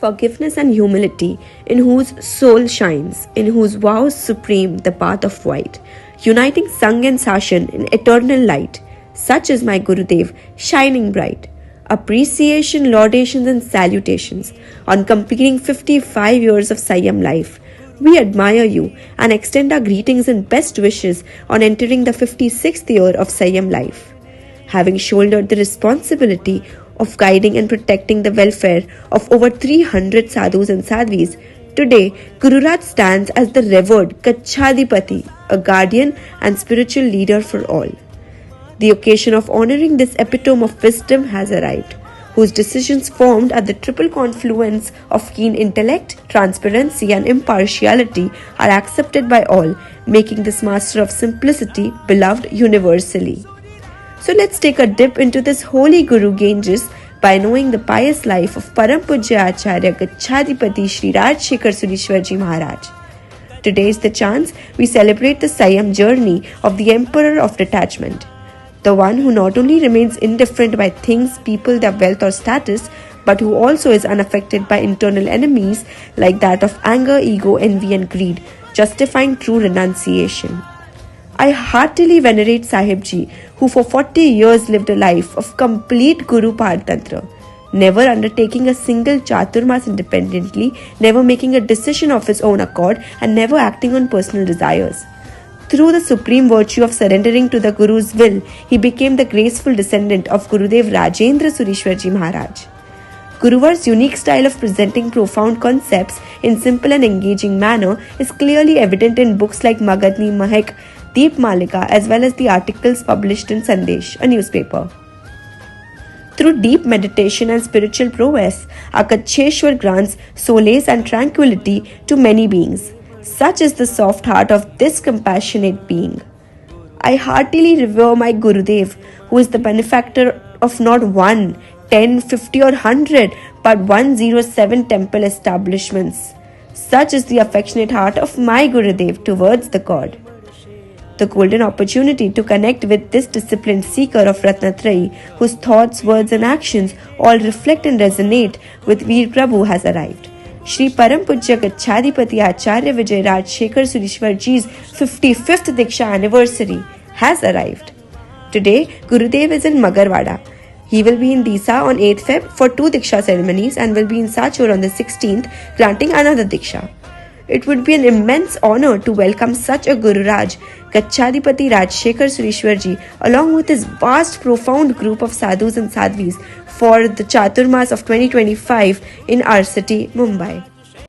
forgiveness and humility, in whose soul shines, in whose vows supreme the path of white, uniting Sang and Sashan in eternal light. Such is my Gurudev, shining bright. Appreciation, laudations, and salutations on completing 55 years of Sanyam life. We admire you and extend our greetings and best wishes on entering the 56th year of Sanyam life. Having shouldered the responsibility of guiding and protecting the welfare of over 300 sadhus and sadhvis, today Gururaj stands as the revered Gachadipati, a guardian and spiritual leader for all. The occasion of honoring this epitome of wisdom has arrived, whose decisions formed at the triple confluence of keen intellect, transparency, and impartiality are accepted by all, making this master of simplicity beloved universally. So let's take a dip into this holy Guru Ganges by knowing the pious life of Param Pujya Acharya Gachadipati Sri Rajshekhar Surishwarji Maharaj. Today is the chance we celebrate the Sanyam journey of the Emperor of Detachment, the one who not only remains indifferent by things, people, their wealth or status, but who also is unaffected by internal enemies like that of anger, ego, envy and greed, justifying true renunciation. I heartily venerate Sahibji, who for 40 years lived a life of complete Guru Partantra, never undertaking a single Chaturmas independently, never making a decision of his own accord, and never acting on personal desires. Through the supreme virtue of surrendering to the Guru's will, he became the graceful descendant of Gurudev Rajendra Surishwarji Maharaj. Guruvar's unique style of presenting profound concepts in simple and engaging manner is clearly evident in books like Magadni Mahek, Deep Malika, as well as the articles published in Sandesh, a newspaper. Through deep meditation and spiritual prowess, our Kacheshwar grants solace and tranquility to many beings. Such is the soft heart of this compassionate being. I heartily revere my Gurudev, who is the benefactor of not 1, 10, 50 or 100, but 107 temple establishments. Such is the affectionate heart of my Gurudev towards the God. The golden opportunity to connect with this disciplined seeker of Ratnatrayi, whose thoughts, words and actions all reflect and resonate with Veer Prabhu, has arrived. Shri Param Pujya Gachadipati Acharya Vijay Rajshekhar Surishwarji's 55th Diksha anniversary has arrived. Today, Gurudev is in Magarwada. He will be in Disa on 8th Feb for 2 Diksha ceremonies and will be in Sachur on the 16th granting another Diksha. It would be an immense honor to welcome such a Guru Raj, Gachadipati Rajshekhar Surishwarji, along with his vast, profound group of sadhus and sadhvis for the Chaturmas of 2025 in our city, Mumbai.